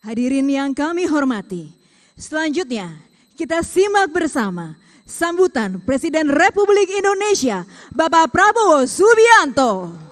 Hadirin yang kami hormati, selanjutnya kita simak bersama sambutan Presiden Republik Indonesia, Bapak Prabowo Subianto.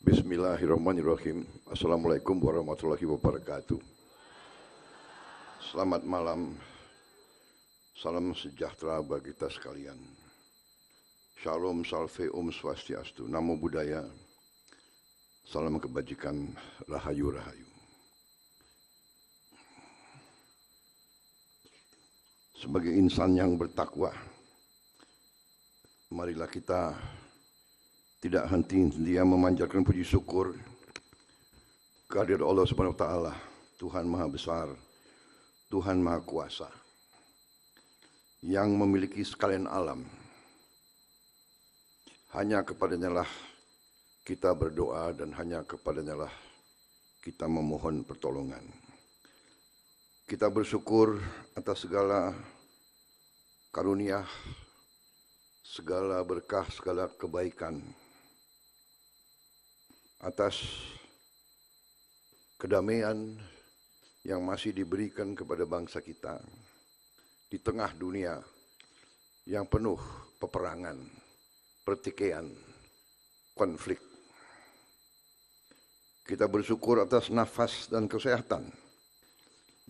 Bismillahirrahmanirrahim. Assalamualaikum warahmatullahi wabarakatuh. Selamat malam. Salam sejahtera bagi kita sekalian. Shalom, salve, om swastiastu. Namo Buddhaya. Salam kebajikan, rahayu rahayu. Sebagai insan yang bertakwa, marilah kita tidak henti-henti memanjatkan puji syukur kehadirat Allah Subhanahu wa taala, Tuhan Maha Besar, Tuhan Maha Kuasa, yang memiliki sekalian alam. Hanya kepadanya lah kita berdoa dan hanya kepadanya lah kita memohon pertolongan. Kita bersyukur atas segala karunia, segala berkah, segala kebaikan, atas kedamaian yang masih diberikan kepada bangsa kita di tengah dunia yang penuh peperangan, pertikaian, konflik. Kita bersyukur atas nafas dan kesehatan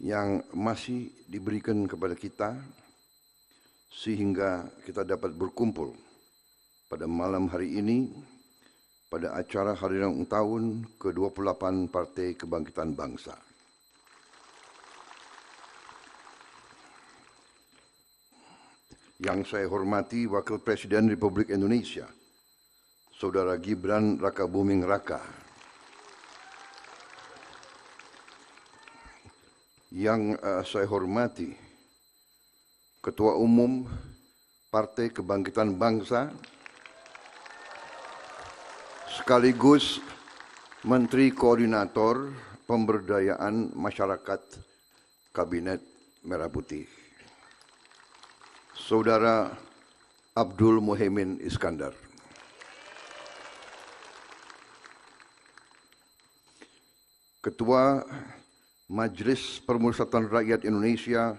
yang masih diberikan kepada kita sehingga kita dapat berkumpul pada malam hari ini pada acara hari ulang tahun ke-28 Partai Kebangkitan Bangsa. Yang saya hormati Wakil Presiden Republik Indonesia, Saudara Gibran Rakabuming Raka. Yang saya hormati Ketua Umum Partai Kebangkitan Bangsa, sekaligus Menteri Koordinator Pemberdayaan Masyarakat Kabinet Merah Putih, Saudara Abdul Muhaimin Iskandar. Ketua Majelis Permusyawaratan Rakyat Indonesia,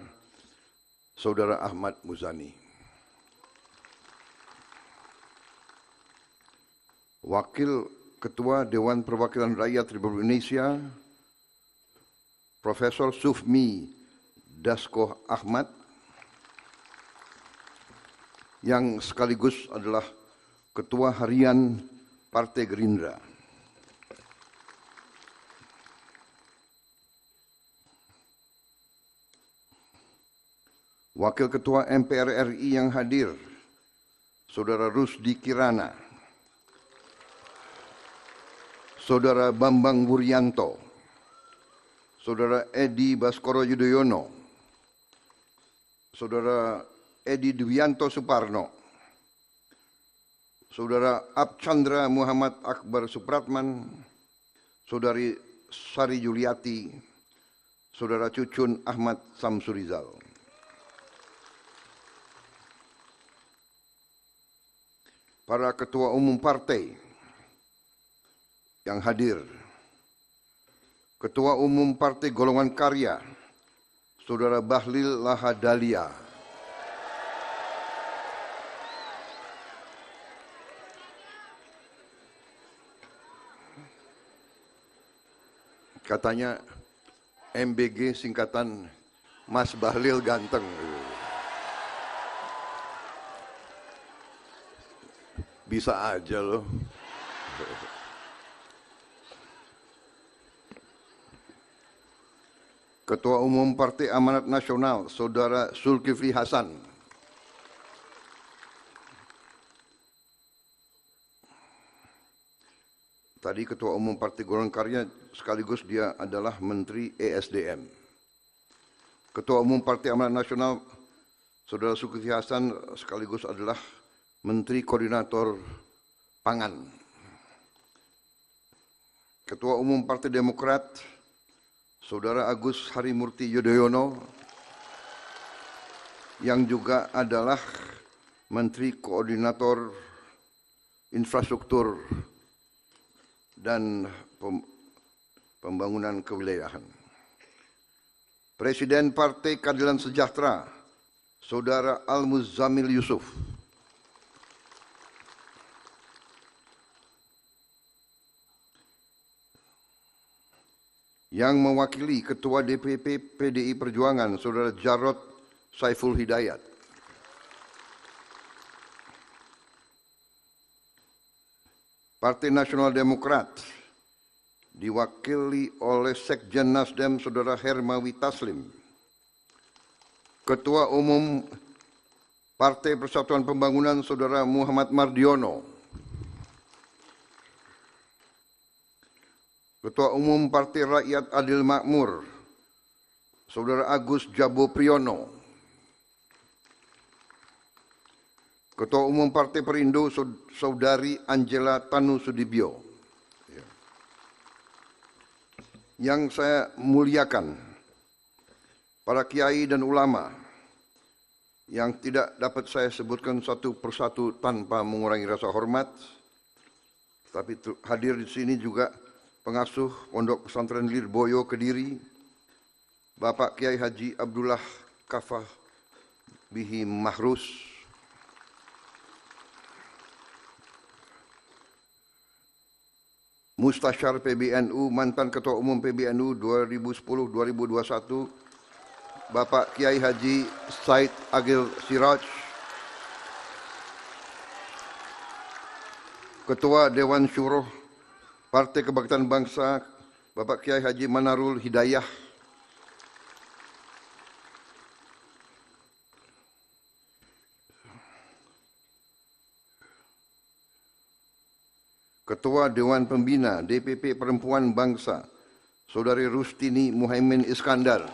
Saudara Ahmad Muzani. Wakil Ketua Dewan Perwakilan Rakyat Republik Indonesia, Profesor Sufmi Dasko Ahmad, yang sekaligus adalah Ketua Harian Partai Gerindra. Wakil Ketua MPR RI yang hadir, Saudara Rusdi Kirana, Saudara Bambang Wuryanto, Saudara Edi Baskoro Yudhoyono, Saudara Edi Dwianto Suparno, Saudara Abchandra Muhammad Akbar Supratman, Saudari Sari Yuliati, Saudara Cucun Ahmad Samsurizal. Para ketua umum partai yang hadir, Ketua Umum Partai Golongan Karya, Saudara Bahlil Lahadalia, katanya MBG singkatan Mas Bahlil ganteng. Bisa aja loh. Ketua Umum Partai Amanat Nasional, Saudara Zulkifli Hasan. Tadi Ketua Umum Partai Golongan Karya sekaligus dia adalah Menteri ESDM. Ketua Umum Partai Amanat Nasional, Saudara Zulkifli Hasan sekaligus adalah Menteri Koordinator Pangan. Ketua Umum Partai Demokrat, Saudara Agus Harimurti Yudhoyono, yang juga adalah Menteri Koordinator Infrastruktur dan Pembangunan Kewilayahan. Presiden Partai Keadilan Sejahtera, Saudara Al-Muzammil Yusuf. Yang mewakili Ketua DPP PDI Perjuangan, Saudara Jarod Saiful Hidayat. Partai Nasional Demokrat diwakili oleh Sekjen Nasdem, Saudara Hermawi Taslim. Ketua Umum Partai Persatuan Pembangunan, Saudara Muhammad Mardiono. Ketua Umum Partai Rakyat Adil Makmur, Saudara Agus Jabo Priyono. Ketua Umum Partai Perindo, Saudari Angela Tanu Sudibyo. Yang saya muliakan, para kiai dan ulama, yang tidak dapat saya sebutkan satu persatu tanpa mengurangi rasa hormat, tapi hadir di sini juga Pengasuh Pondok Pesantren Lirboyo Kediri, Bapak Kiai Haji Abdullah Kafah Bihi Mahrus, Mustasyar PBNU, mantan Ketua Umum PBNU 2010-2021, Bapak Kiai Haji Said Agil Siraj, Ketua Dewan Syuroh Partai Kebangkitan Bangsa, Bapak Kiai Haji Manarul Hidayah, Ketua Dewan Pembina DPP Perempuan Bangsa, Saudari Rustini Muhaimin Iskandar,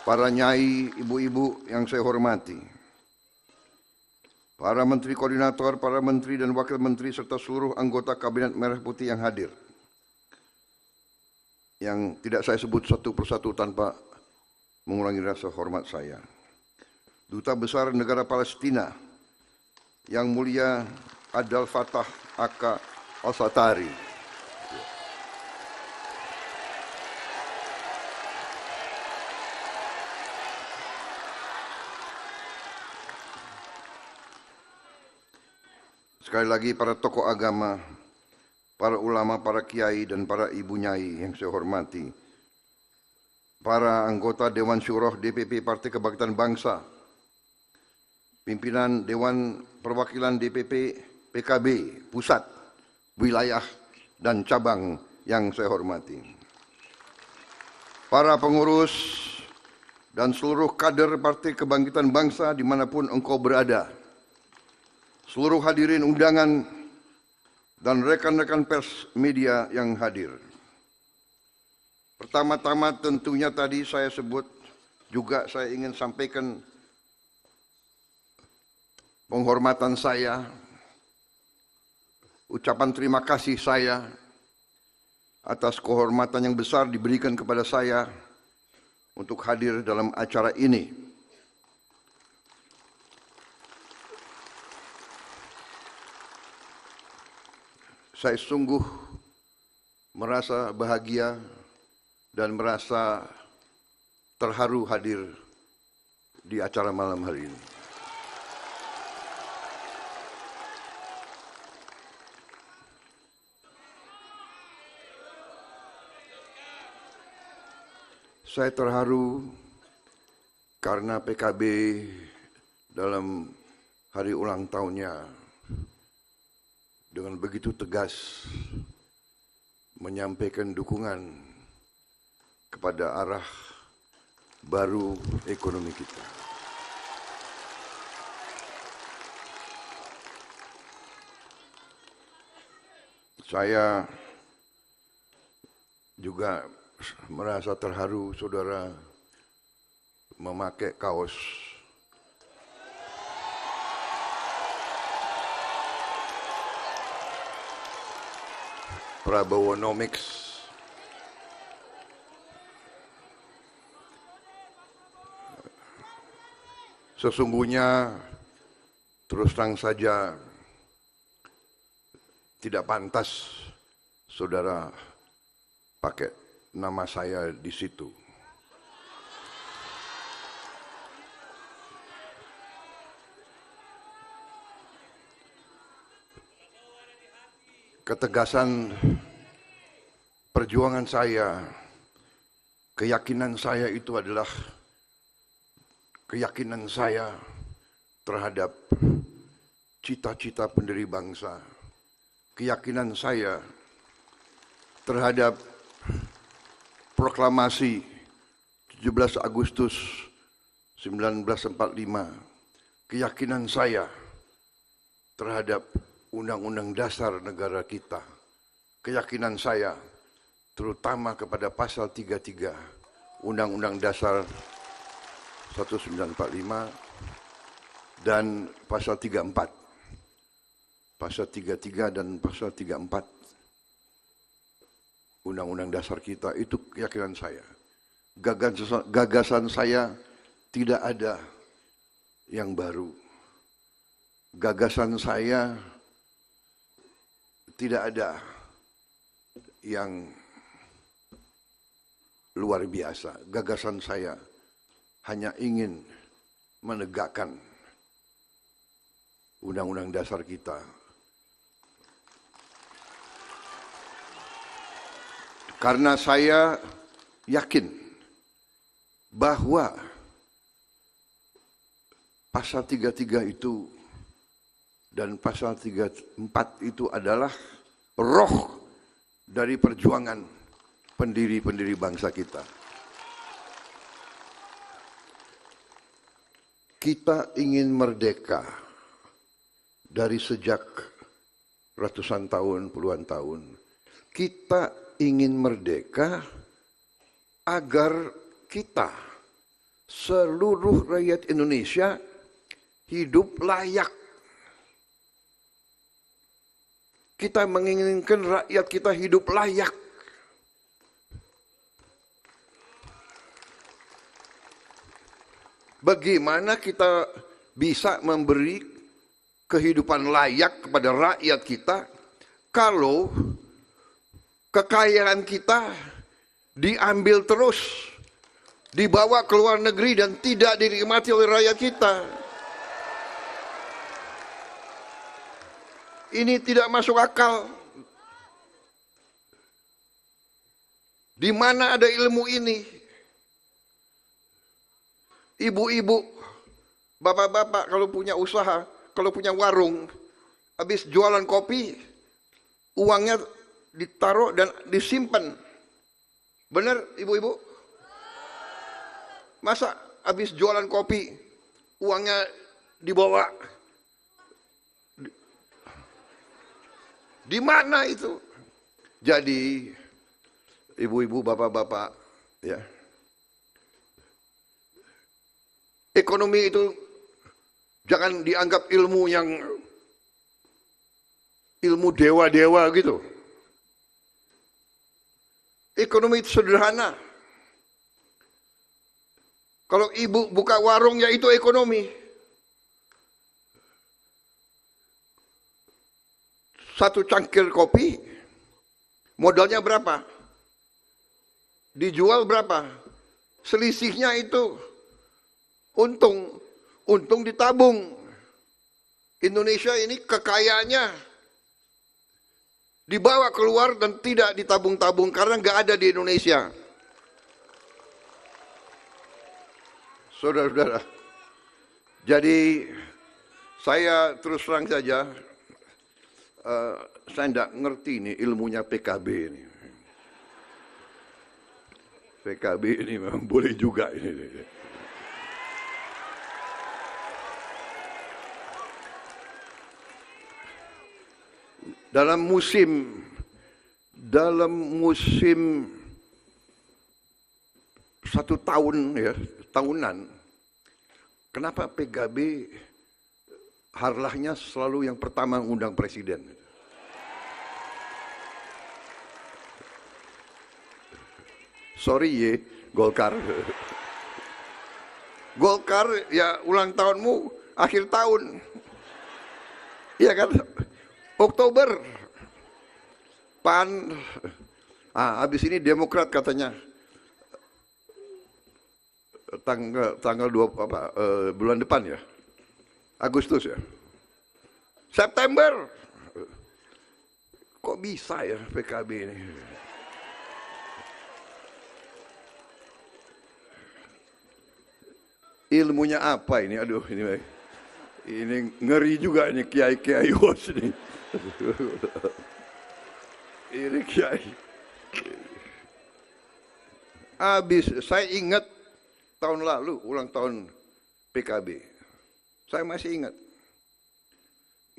para nyai, ibu-ibu yang saya hormati, para menteri koordinator, para menteri dan wakil menteri, serta seluruh anggota Kabinet Merah Putih yang hadir, yang tidak saya sebut satu persatu tanpa mengurangi rasa hormat saya. Duta Besar Negara Palestina, Yang Mulia Abdel Fattah Aka Al-Satari. Sekali lagi para tokoh agama, para ulama, para kiai, dan para ibu nyai yang saya hormati, para anggota Dewan Syuroh DPP Partai Kebangkitan Bangsa, pimpinan Dewan Perwakilan DPP PKB Pusat, Wilayah, dan Cabang yang saya hormati, para pengurus dan seluruh kader Partai Kebangkitan Bangsa dimanapun engkau berada, seluruh hadirin undangan dan rekan-rekan pers media yang hadir. Pertama-tama tentunya tadi saya sebut, juga saya ingin sampaikan penghormatan saya, ucapan terima kasih saya atas kehormatan yang besar diberikan kepada saya untuk hadir dalam acara ini. Saya sungguh merasa bahagia dan merasa terharu hadir di acara malam hari ini. Saya terharu karena PKB dalam hari ulang tahunnya dengan begitu tegas menyampaikan dukungan kepada arah baru ekonomi kita. Saya juga merasa terharu saudara memakai kaos Prabowonomics. Sesungguhnya terus terang saja tidak pantas saudara pakai nama saya di situ. Ketegasan perjuangan saya, keyakinan saya itu adalah keyakinan saya terhadap cita-cita pendiri bangsa, keyakinan saya terhadap proklamasi 17 Agustus 1945, keyakinan saya terhadap Undang-Undang Dasar negara kita, keyakinan saya terutama kepada pasal 33 Undang-Undang Dasar 1945 dan pasal 34. Pasal 33 dan pasal 34 Undang-Undang Dasar kita itu keyakinan saya. Gagasan saya tidak ada yang baru. Gagasan saya tidak ada yang luar biasa. Gagasan saya hanya ingin menegakkan Undang-Undang Dasar kita. Karena saya yakin bahwa pasal 33 itu dan pasal 34 itu adalah roh dari perjuangan pendiri-pendiri bangsa kita. Kita ingin merdeka dari sejak ratusan tahun, puluhan tahun. Kita ingin merdeka agar kita, seluruh rakyat Indonesia, hidup layak. Kita menginginkan rakyat kita hidup layak. Bagaimana kita bisa memberi kehidupan layak kepada rakyat kita kalau kekayaan kita diambil terus, dibawa ke luar negeri dan tidak dinikmati oleh rakyat kita? Ini tidak masuk akal. Di mana ada ilmu ini? Ibu-ibu, bapak-bapak kalau punya usaha, kalau punya warung, habis jualan kopi, uangnya ditaruh dan disimpan. Benar ibu-ibu? Masa habis jualan kopi, uangnya dibawa? Di mana itu? Jadi, ibu-ibu, bapak-bapak, ya. Ekonomi itu jangan dianggap ilmu yang ilmu dewa-dewa gitu. Ekonomi itu sederhana. Kalau ibu buka warung ya itu ekonomi. Satu cangkir kopi modalnya berapa? Dijual berapa? Selisihnya itu untung ditabung. Indonesia ini kekayaannya dibawa keluar dan tidak ditabung-tabung karena nggak ada di Indonesia. Saudara-saudara, jadi saya terus terang saja, saya tidak ngerti ini ilmunya PKB ini. PKB ini memang boleh juga ini. Dalam musim 1 tahun ya, tahunan, kenapa PKB harlahnya selalu yang pertama undang presiden? Sorry ye, Golkar. Golkar ya ulang tahunmu akhir tahun. Iya kan? Oktober. PAN. Habis ini Demokrat katanya tanggal 2 bulan depan ya. Agustus ya. September. Kok bisa ya PKB ini? Ilmunya apa ini? Aduh, ini ngeri juga ini kiai-kiai host ini. Ini kiai. Saya ingat tahun lalu ulang tahun PKB. Saya masih ingat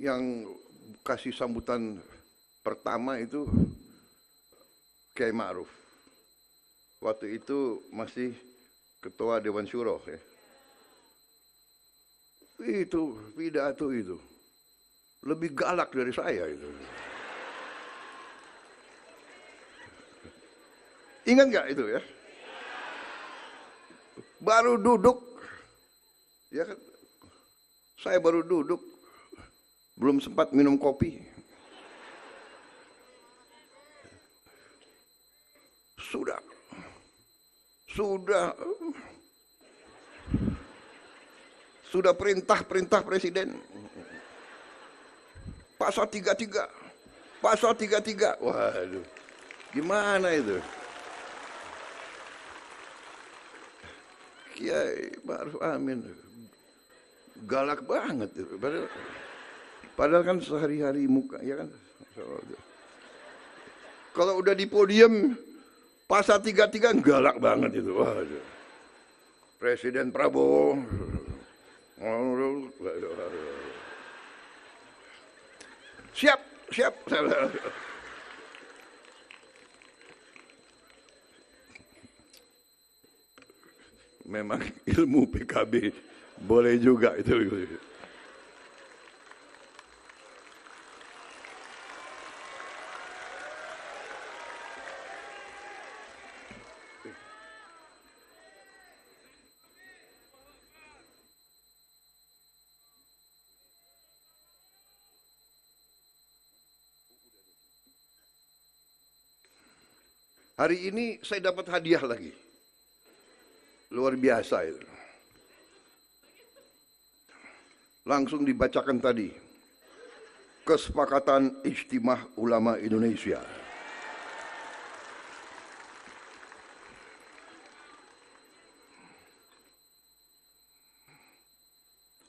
yang kasih sambutan pertama itu Kiai Ma'ruf. Waktu itu masih Ketua Dewan Syuro ya. Itu pidato itu lebih galak dari saya itu. Ingat nggak itu ya? Baru duduk, ya kan? Saya baru duduk, belum sempat minum kopi. Sudah perintah presiden. Pasal 33. Waduh. Gimana itu? Kiai Ma'ruf Amin galak banget itu. Padahal kan sehari-hari muka ya kan. Kalau udah di podium pasal 33 galak banget itu. Waduh. Presiden Prabowo siap. Memang ilmu PKB boleh juga itu. Hari ini saya dapat hadiah lagi. Luar biasa itu. Langsung dibacakan tadi. Kesepakatan Ijtimah Ulama Indonesia.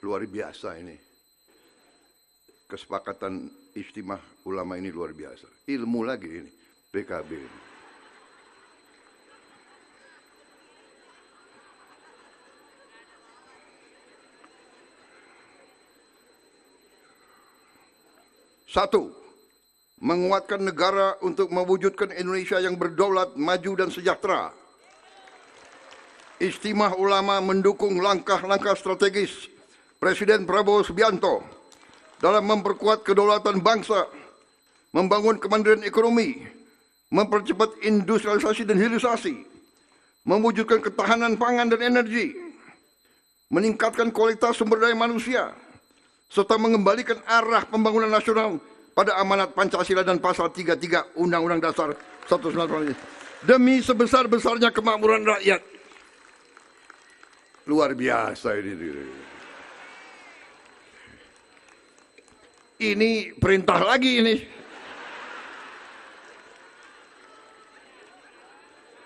Luar biasa ini. Kesepakatan Ijtimah Ulama ini luar biasa. Ilmu lagi ini. PKB ini. Satu, menguatkan negara untuk mewujudkan Indonesia yang berdaulat, maju dan sejahtera. Ijtimah Ulama mendukung langkah-langkah strategis Presiden Prabowo Subianto dalam memperkuat kedaulatan bangsa, membangun kemandirian ekonomi, mempercepat industrialisasi dan hilirisasi, mewujudkan ketahanan pangan dan energi, meningkatkan kualitas sumber daya manusia, serta mengembalikan arah pembangunan nasional pada amanat Pancasila dan pasal 33 Undang-Undang Dasar 1945 demi sebesar-besarnya kemakmuran rakyat. Luar biasa ini. Ini perintah lagi ini.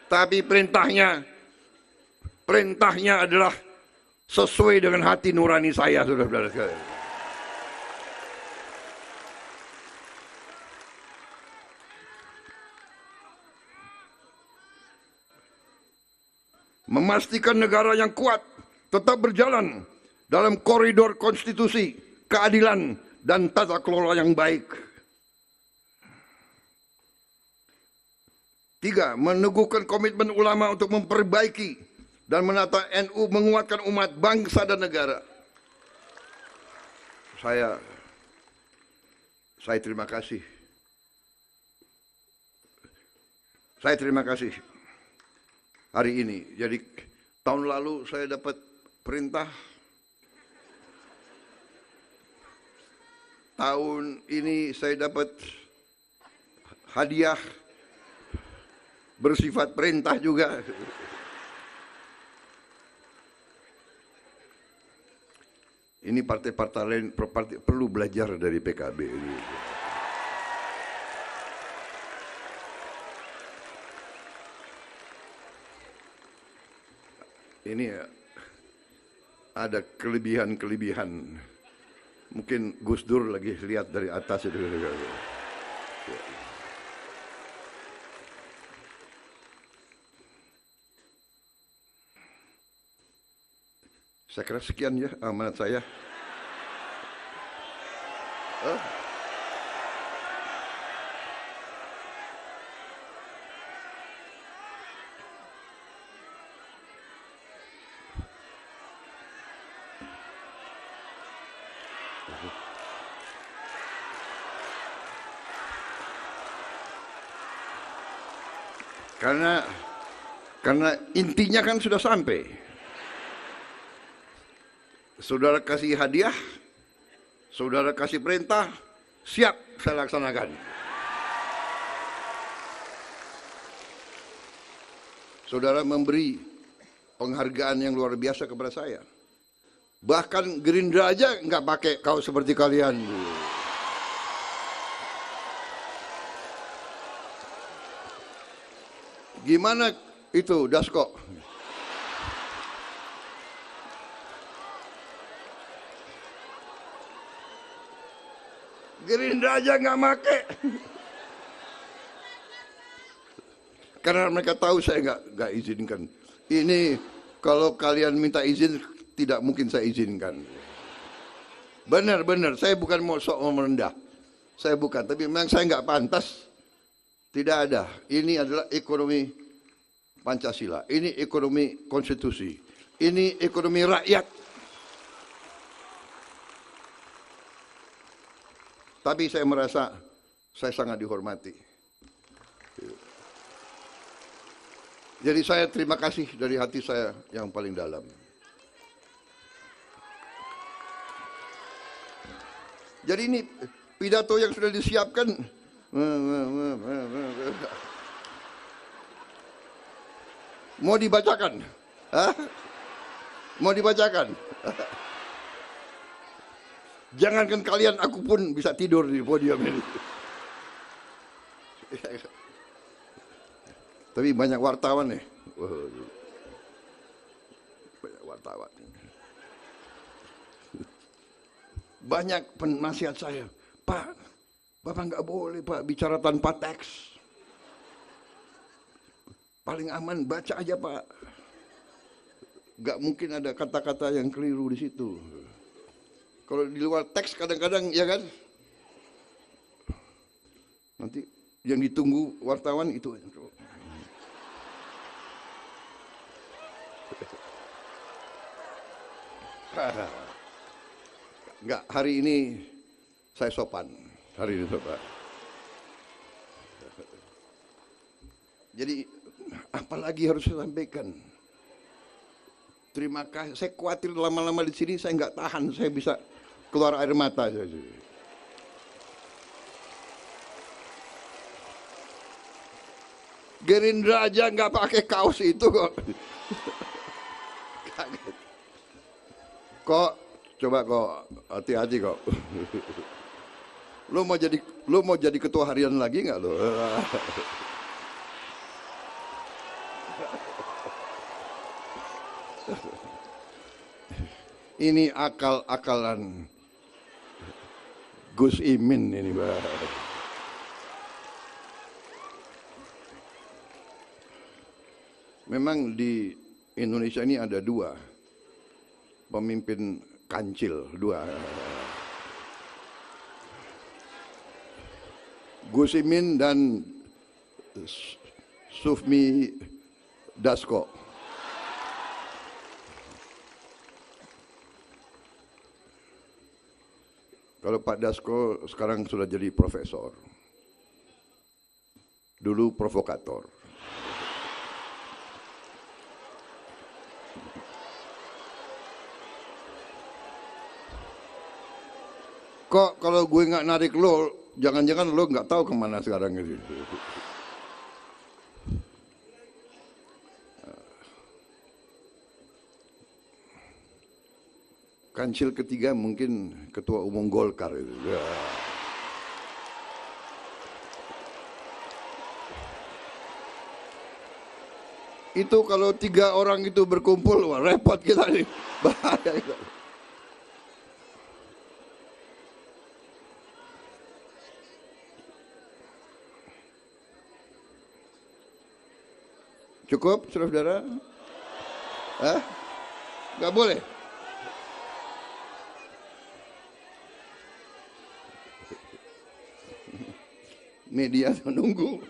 Tapi perintahnya adalah sesuai dengan hati nurani saya, saudara-saudara sekalian. memastikan negara yang kuat tetap berjalan dalam koridor konstitusi, keadilan, dan tata kelola yang baik. 3. Meneguhkan komitmen ulama untuk memperbaiki dan menata NU, menguatkan umat, bangsa, dan negara. Saya terima kasih. Saya terima kasih hari ini. Jadi tahun lalu saya dapat perintah, tahun ini saya dapat hadiah bersifat perintah juga. Ini partai-partai lain perlu belajar dari PKB ini. Ini ada kelebihan-kelebihan. Mungkin Gus Dur lagi lihat dari atas itu. Saya kira sekian ya amanat saya. Karena intinya kan sudah sampai. Saudara kasih hadiah, saudara kasih perintah, siap saya laksanakan. Saudara memberi penghargaan yang luar biasa kepada saya. Bahkan Gerindra aja nggak pakai kaos seperti kalian. Gimana itu, Dasko? Gerindra aja nggak make. Karena mereka tahu saya nggak izinkan. Ini kalau kalian minta izin, tidak mungkin saya izinkan. Benar, saya bukan mau sok merendah. Saya bukan, tapi memang saya nggak pantas. Tidak ada. Ini adalah ekonomi Pancasila. Ini ekonomi konstitusi. Ini ekonomi rakyat. Tapi saya merasa saya sangat dihormati. Jadi saya terima kasih dari hati saya yang paling dalam. Jadi ini pidato yang sudah disiapkan. Mau dibacakan? Hah? Mau dibacakan? Jangankan kalian, aku pun bisa tidur di podium ini. Tapi banyak wartawan nih. Banyak wartawan. Banyak penasihat saya, Pak, Bapak nggak boleh Pak bicara tanpa teks. Paling aman baca aja Pak. Nggak mungkin ada kata-kata yang keliru di situ. Kalau di luar teks kadang-kadang ya kan. Nanti yang ditunggu wartawan itu. Enggak, hari ini saya sopan. Hari ini sopan. Jadi apalagi harus saya sampaikan. Terima kasih. Saya khawatir lama-lama di sini saya nggak tahan. Saya bisa keluar air mata. Gerindra aja nggak pakai kaos itu kok. Kok coba kok hati-hati kok. Lu mau jadi ketua harian lagi nggak lo? Ini akal-akalan Gus Imin ini, Pak. Memang di Indonesia ini ada dua pemimpin kancil, dua. Gus Imin dan Sufmi Dasko. Kalau Pak Dasko sekarang sudah jadi profesor. Dulu provokator. Kok kalau gue nggak narik lo, jangan-jangan lo nggak tahu kemana sekarang ini. Kancil ketiga mungkin ketua umum Golkar itu. Ya. Itu kalau 3 orang itu berkumpul, wah, repot kita nih, bahaya itu. Cukup, saudara-saudara? Hah? Nggak boleh? Media menunggu.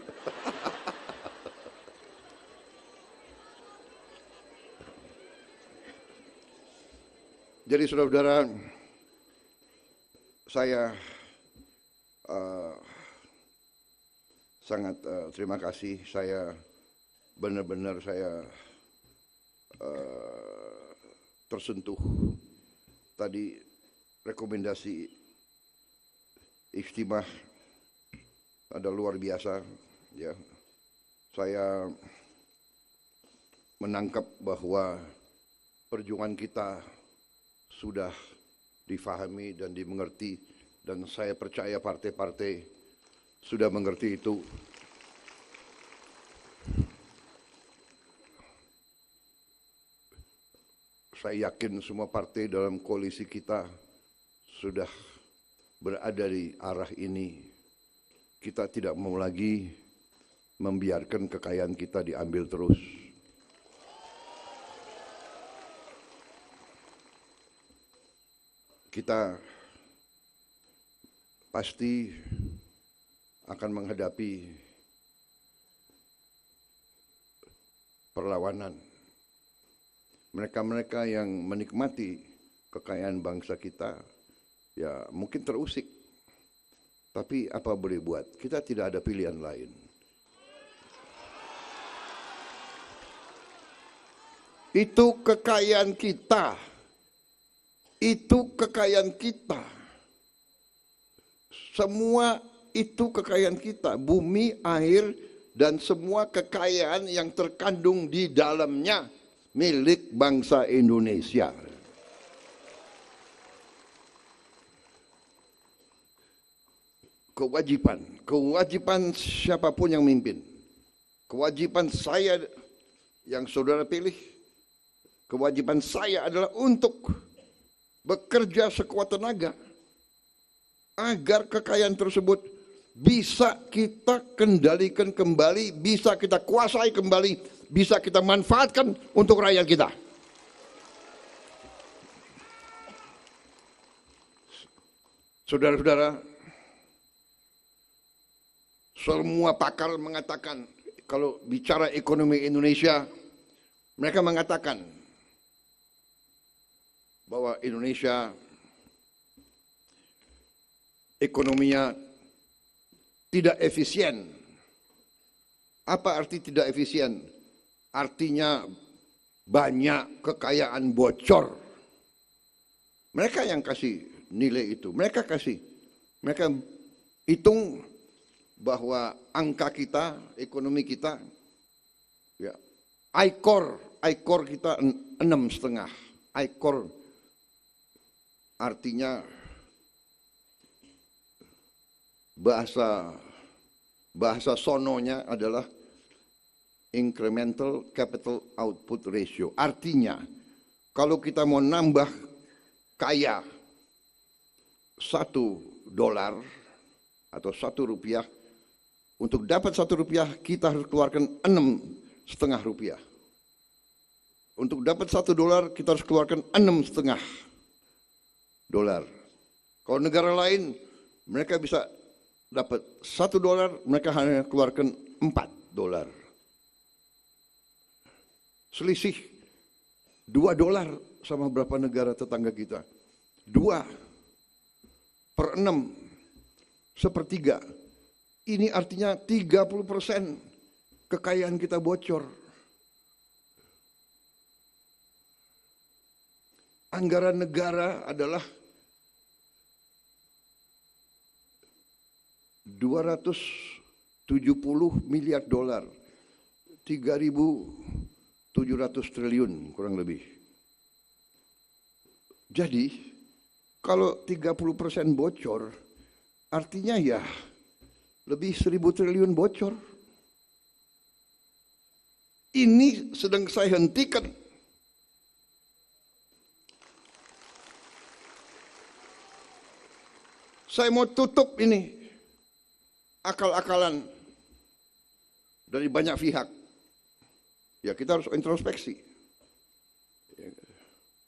Jadi saudara-saudara, saya sangat terima kasih. Saya benar-benar tersentuh tadi rekomendasi Ijtimah ada luar biasa, ya. Saya menangkap bahwa perjuangan kita sudah difahami dan dimengerti, dan saya percaya partai-partai sudah mengerti itu. Saya yakin semua partai dalam koalisi kita sudah berada di arah ini. Kita tidak mau lagi membiarkan kekayaan kita diambil terus. Kita pasti akan menghadapi perlawanan. Mereka-mereka yang menikmati kekayaan bangsa kita, ya mungkin terusik. Tapi apa boleh buat, kita tidak ada pilihan lain. Itu kekayaan kita. Itu kekayaan kita. Semua itu kekayaan kita. Bumi, air, dan semua kekayaan yang terkandung di dalamnya milik bangsa Indonesia. Kewajiban siapapun yang mimpin, kewajiban saya yang saudara pilih, kewajiban saya adalah untuk bekerja sekuat tenaga agar kekayaan tersebut bisa kita kendalikan kembali, bisa kita kuasai kembali, bisa kita manfaatkan untuk rakyat kita. Saudara-saudara, semua pakar mengatakan, kalau bicara ekonomi Indonesia, mereka mengatakan bahwa Indonesia ekonominya tidak efisien. Apa arti tidak efisien? Artinya banyak kekayaan bocor. Mereka yang kasih nilai itu, mereka hitung bahwa angka kita, ekonomi kita, ya, ICOR kita 6,5. ICOR artinya bahasa sononya adalah incremental capital output ratio. Artinya kalau kita mau nambah kaya $1 atau Rp1, untuk dapat Rp1 kita harus keluarkan 6,5 rupiah. Untuk dapat $1 kita harus keluarkan $6,5. Kalau negara lain mereka bisa dapat $1, mereka hanya keluarkan $4. Selisih $2 sama berapa negara tetangga kita. 2/6, sepertiga. Ini artinya 30% kekayaan kita bocor. Anggaran negara adalah $270 miliar, 3.700 triliun kurang lebih. Jadi kalau 30% bocor, artinya ya lebih 1.000 triliun bocor. Ini sedang saya hentikan. Saya mau tutup ini akal-akalan dari banyak pihak. Ya kita harus introspeksi.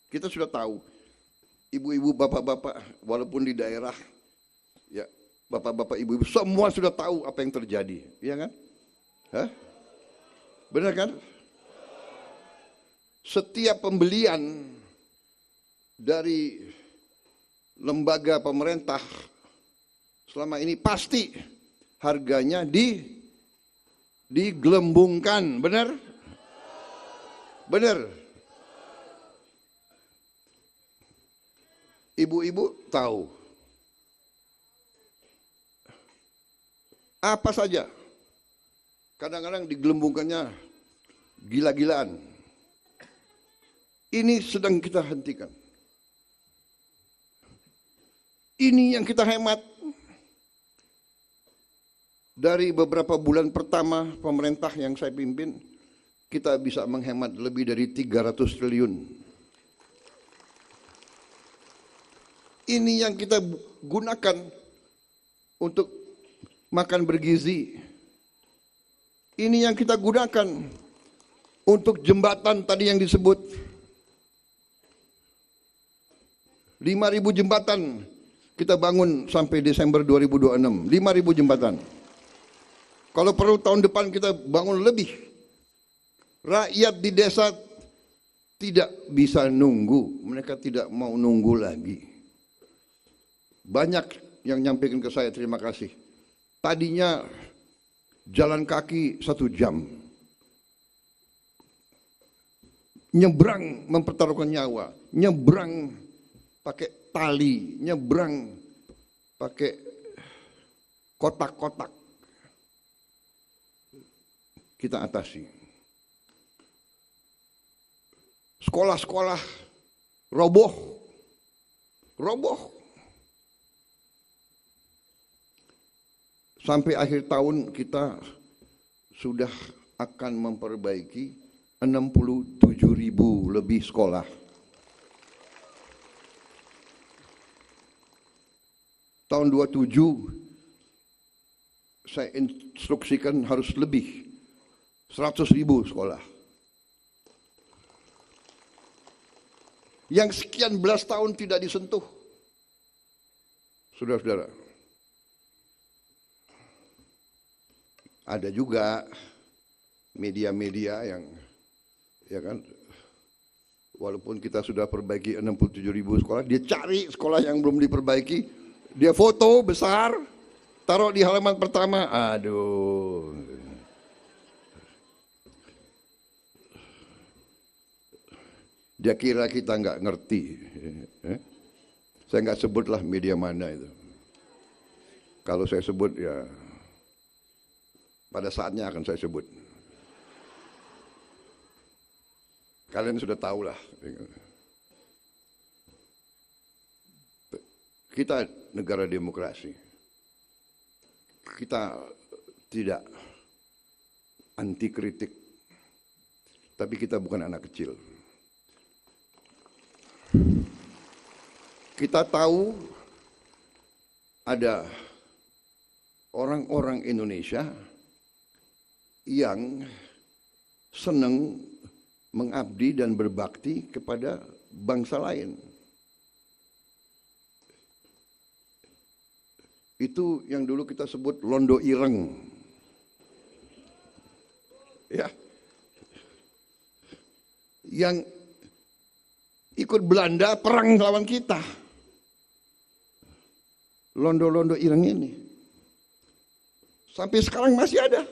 Kita sudah tahu, ibu-ibu, bapak-bapak, walaupun di daerah, ya bapak-bapak, ibu-ibu, semua sudah tahu apa yang terjadi, iya kan? Hah? Benar kan? Setiap pembelian dari lembaga pemerintah selama ini pasti harganya digelembungkan, benar? Benar? Ibu-ibu tahu apa saja, kadang-kadang digelembungkannya gila-gilaan. Ini sedang kita hentikan. Ini yang kita hemat. Dari beberapa bulan pertama pemerintah yang saya pimpin, kita bisa menghemat lebih dari 300 triliun. Ini yang kita gunakan untuk makan bergizi. Ini yang kita gunakan untuk jembatan tadi yang disebut. 5.000 jembatan kita bangun sampai Desember 2026. 5.000 jembatan. Kalau perlu tahun depan kita bangun lebih. Rakyat di desa tidak bisa nunggu. Mereka tidak mau nunggu lagi. Banyak yang nyampaikan ke saya, terima kasih. Tadinya jalan kaki 1 jam. Nyebrang mempertaruhkan nyawa. Nyebrang pakai tali. Nyebrang pakai kotak-kotak. Kita atasi. Sekolah-sekolah roboh. Sampai akhir tahun kita sudah akan memperbaiki 67.000 lebih sekolah. Tahun 27 saya instruksikan harus lebih. 100.000 sekolah. Yang sekian belas tahun tidak disentuh. Saudara-saudara. Ada juga media-media yang, ya kan, walaupun kita sudah perbaiki 67.000 sekolah, dia cari sekolah yang belum diperbaiki, dia foto besar, taruh di halaman pertama. Aduh. Dia kira kita nggak ngerti. Saya nggak sebutlah media mana itu. Kalau saya sebut ya pada saatnya akan saya sebut. Kalian sudah tahu lah. Kita negara demokrasi. Kita tidak anti kritik. Tapi kita bukan anak kecil. Kita tahu ada orang-orang Indonesia yang senang mengabdi dan berbakti kepada bangsa lain. Itu yang dulu kita sebut londo ireng. Ya. Yang ikut Belanda perang lawan kita. Londo-londo ireng ini. Sampai sekarang masih ada.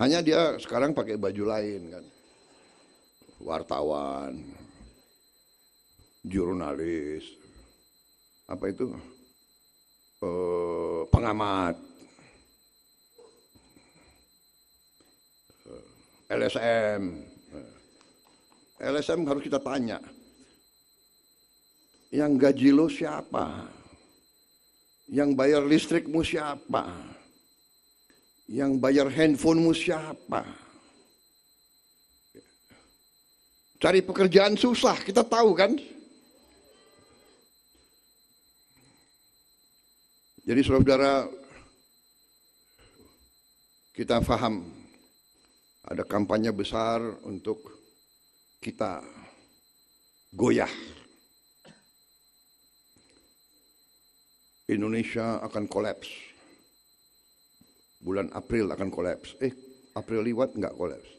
Hanya dia sekarang pakai baju lain kan. Wartawan, jurnalis, apa itu? Pengamat, LSM. LSM harus kita tanya, yang gaji lo siapa? Yang bayar listrikmu siapa? Yang bayar handphonemu siapa? Cari pekerjaan susah, kita tahu kan? Jadi saudara-saudara, kita paham ada kampanye besar untuk kita goyah. Indonesia akan kolaps. Bulan April akan kolaps. April liwat enggak kolaps.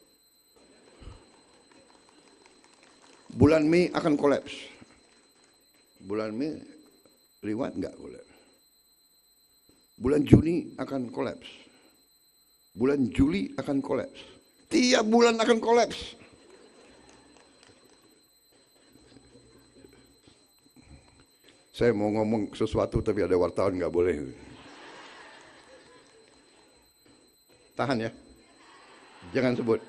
Bulan Mei akan kolaps. Bulan Mei liwat enggak kolaps. Bulan Juni akan kolaps. Bulan Juli akan kolaps. Tiap bulan akan kolaps. Saya mau ngomong sesuatu tapi ada wartawan nggak boleh. Tahan ya. Jangan sebut.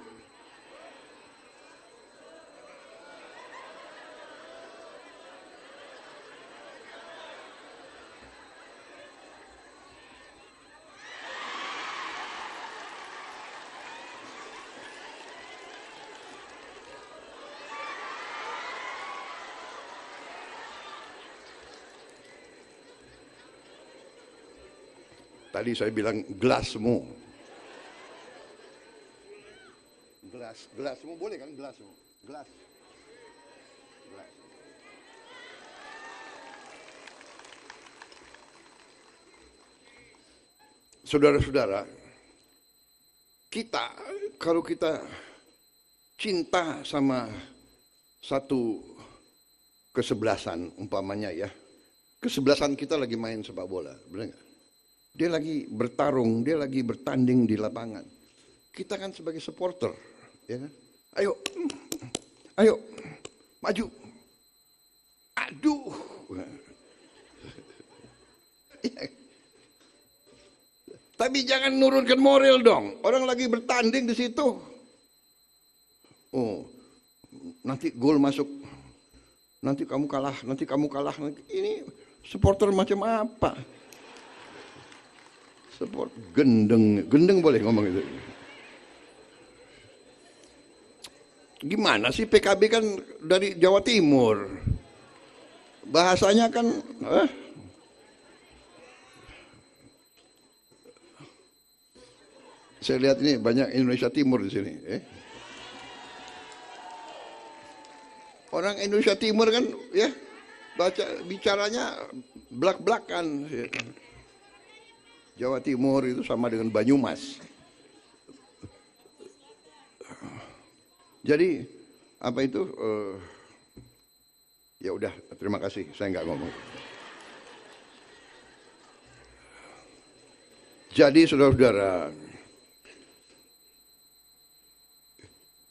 Tadi saya bilang gelasmu. Gelasmu boleh kan gelasmu? Gelas. Saudara-saudara, kalau kita cinta sama satu kesebelasan umpamanya ya, kesebelasan kita lagi main sepak bola, benar nggak? Dia lagi bertarung, dia lagi bertanding di lapangan. Kita kan sebagai supporter, ya kan? Ayo, maju. Aduh. Tapi jangan nurunkan moral dong. Orang lagi bertanding di situ. Oh, nanti gol masuk. Nanti kamu kalah, nanti kamu kalah. Ini supporter macam apa? Support gendeng boleh ngomong itu. Gimana sih PKB kan dari Jawa Timur, bahasanya kan saya lihat ini banyak Indonesia Timur di sini. Orang Indonesia Timur kan ya bicaranya blak-blakan. Jawa Timur itu sama dengan Banyumas. Jadi apa itu? Ya udah, terima kasih. Saya nggak ngomong. Jadi saudara-saudara,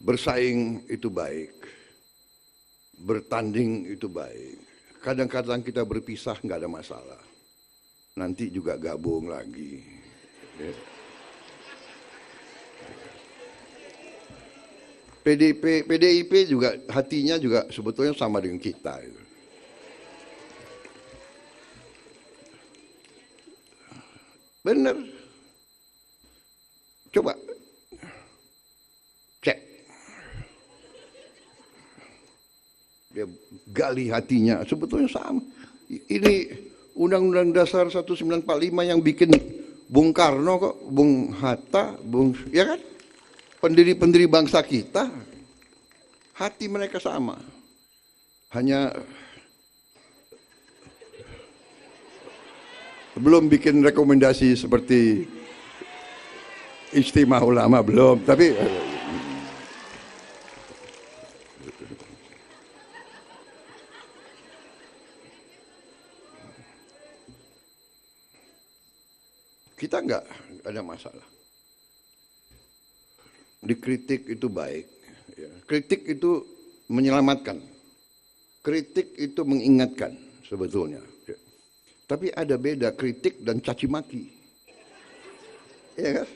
bersaing itu baik, bertanding itu baik. Kadang-kadang kita berpisah nggak ada masalah. Nanti juga gabung lagi. PDIP juga hatinya juga sebetulnya sama dengan kita. Benar. Coba cek. Dia gali hatinya, sebetulnya sama. Ini Undang-Undang Dasar 1945 yang bikin Bung Karno kok, Bung Hatta, ya kan? pendiri-pendiri bangsa kita, hati mereka sama. Hanya belum bikin rekomendasi seperti Istimewa Ulama, belum, tapi kita nggak ada masalah. Dikritik itu baik. Kritik itu menyelamatkan. Kritik itu mengingatkan sebetulnya. Tapi ada beda kritik dan caci maki. Iya kan?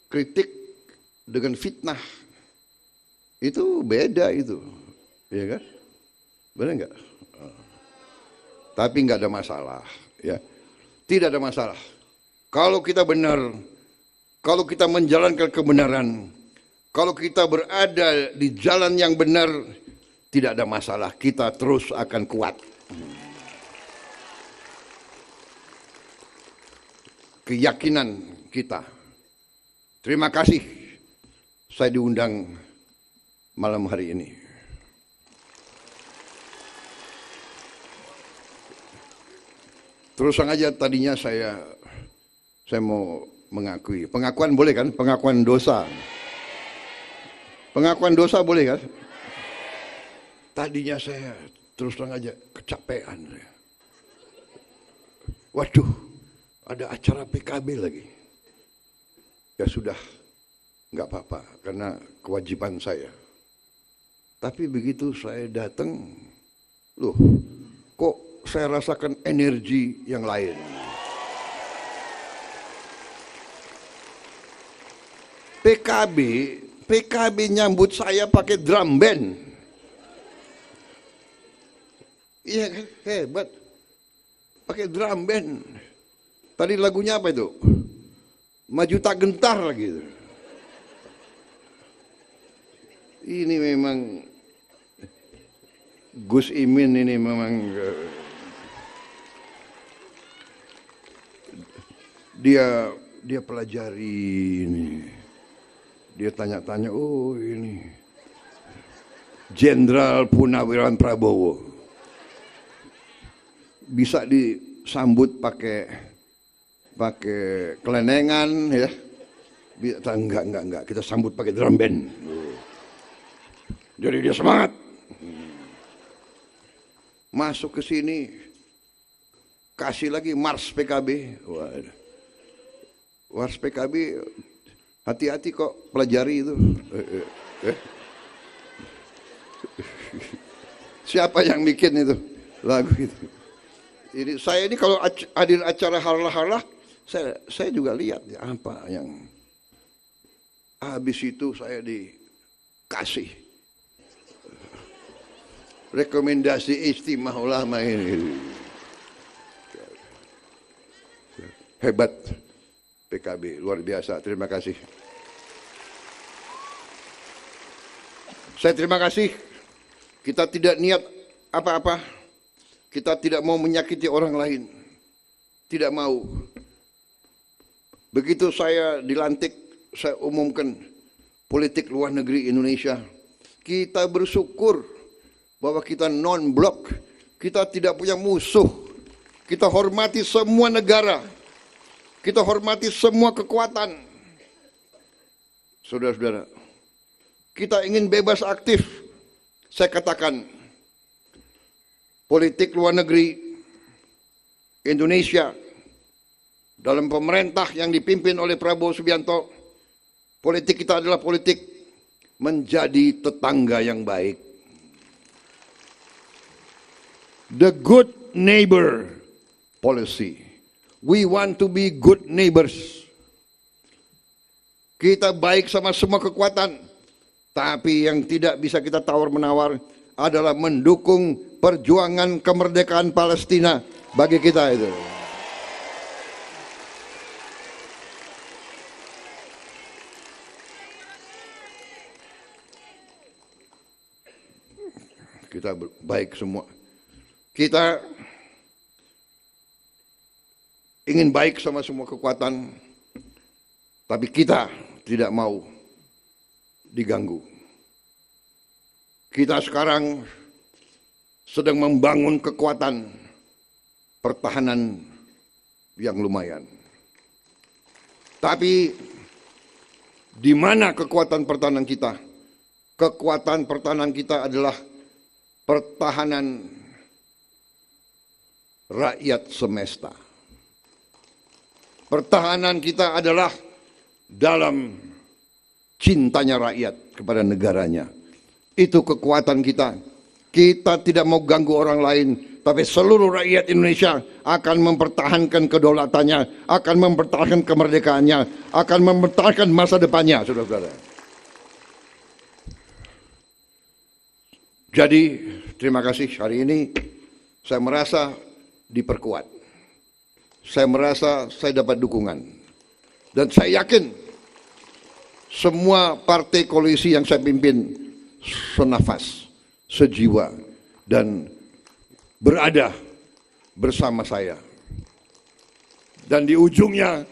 Kritik dengan fitnah itu beda itu. Iya kan? Benar nggak? Tapi nggak ada masalah. Ya. Tidak ada masalah. Kalau kita benar, kalau kita menjalankan kebenaran, kalau kita berada di jalan yang benar, tidak ada masalah. Kita terus akan kuat. Keyakinan kita. Terima kasih saya diundang malam hari ini. Terus aja tadinya saya mau mengakui. Pengakuan boleh kan? Pengakuan dosa. Pengakuan dosa boleh kan? Tadinya saya terus terang aja kecapean. Waduh, ada acara PKB lagi. Ya sudah, nggak apa-apa karena kewajiban saya. Tapi begitu saya datang, loh, kok saya rasakan energi yang lain. PKB nyambut saya pakai drum band. Iya kan, hebat. Pakai drum band. Tadi lagunya apa itu? Maju tak gentar lagi. Ini memang Gus Imin ini memang dia pelajari ini. Dia tanya-tanya, oh ini Jenderal Purnawirawan Prabowo bisa disambut pakai kelenengan ya. Enggak, kita sambut pakai drum band. Jadi dia semangat. Masuk ke sini kasih lagi Mars PKB. Waduh. Mars PKB hati-hati kok pelajari itu. Siapa yang bikin itu lagu itu? Saya ini kalau hadir acara harlah-harlah, saya juga lihat ya, apa yang habis itu saya dikasih rekomendasi Istimewa Ulama ini. Hebat PKB, luar biasa. Terima kasih. Saya terima kasih. Kita tidak niat apa-apa. Kita tidak mau menyakiti orang lain. Tidak mau. Begitu saya dilantik, saya umumkan politik luar negeri Indonesia. Kita bersyukur bahwa kita non-blok. Kita tidak punya musuh. Kita hormati semua negara. Kita hormati semua kekuatan. Saudara-saudara, kita ingin bebas aktif. Saya katakan, politik luar negeri Indonesia dalam pemerintah yang dipimpin oleh Prabowo Subianto, politik kita adalah politik menjadi tetangga yang baik. The good neighbor policy. We want to be good neighbors. Kita baik sama semua kekuatan, tapi yang tidak bisa kita tawar-menawar adalah mendukung perjuangan kemerdekaan Palestina bagi kita itu. Kita baik semua. Kita ingin baik sama semua kekuatan, tapi kita tidak mau diganggu. Kita sekarang sedang membangun kekuatan pertahanan yang lumayan. Tapi di mana kekuatan pertahanan kita? Kekuatan pertahanan kita adalah pertahanan rakyat semesta. Pertahanan kita adalah dalam cintanya rakyat kepada negaranya. Itu kekuatan kita. Kita tidak mau ganggu orang lain, tapi seluruh rakyat Indonesia akan mempertahankan kedaulatannya, akan mempertahankan kemerdekaannya, akan mempertahankan masa depannya, saudara-saudara. Jadi, terima kasih hari ini saya merasa diperkuat. Saya merasa saya dapat dukungan. Dan saya yakin semua partai koalisi yang saya pimpin senafas, sejiwa, dan berada bersama saya. Dan di ujungnya,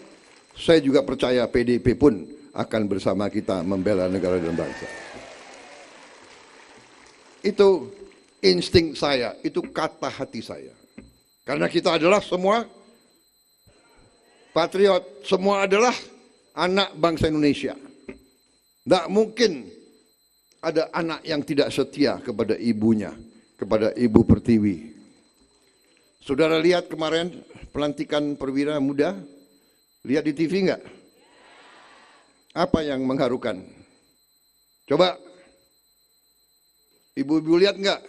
saya juga percaya PDIP pun akan bersama kita membela negara dan bangsa. Itu insting saya, itu kata hati saya. Karena kita adalah semua patriot, semua adalah anak bangsa Indonesia. Tidak mungkin ada anak yang tidak setia kepada ibunya, kepada Ibu Pertiwi. Saudara lihat kemarin pelantikan perwira muda? Lihat di TV enggak? Apa yang mengharukan? Coba, ibu-ibu lihat enggak?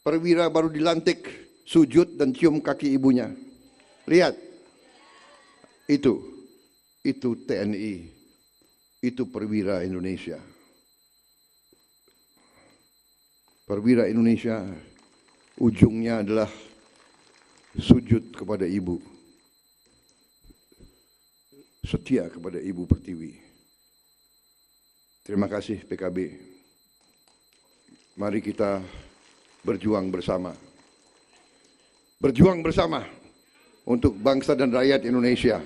Perwira baru dilantik, sujud dan cium kaki ibunya. Lihat, itu TNI, itu perwira Indonesia. Perwira Indonesia ujungnya adalah sujud kepada ibu, setia kepada Ibu Pertiwi. Terima kasih PKB. Mari kita berjuang bersama. Berjuang bersama untuk bangsa dan rakyat Indonesia.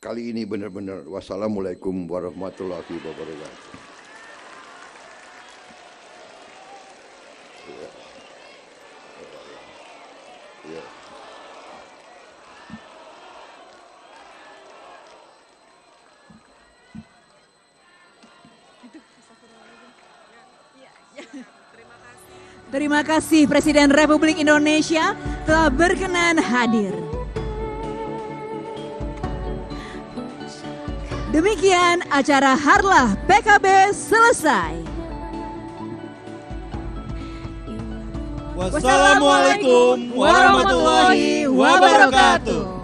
Kali ini benar-benar wassalamualaikum warahmatullahi wabarakatuh. Terima kasih Presiden Republik Indonesia telah berkenan hadir. Demikian acara Harlah PKB selesai. Wassalamualaikum warahmatullahi wabarakatuh.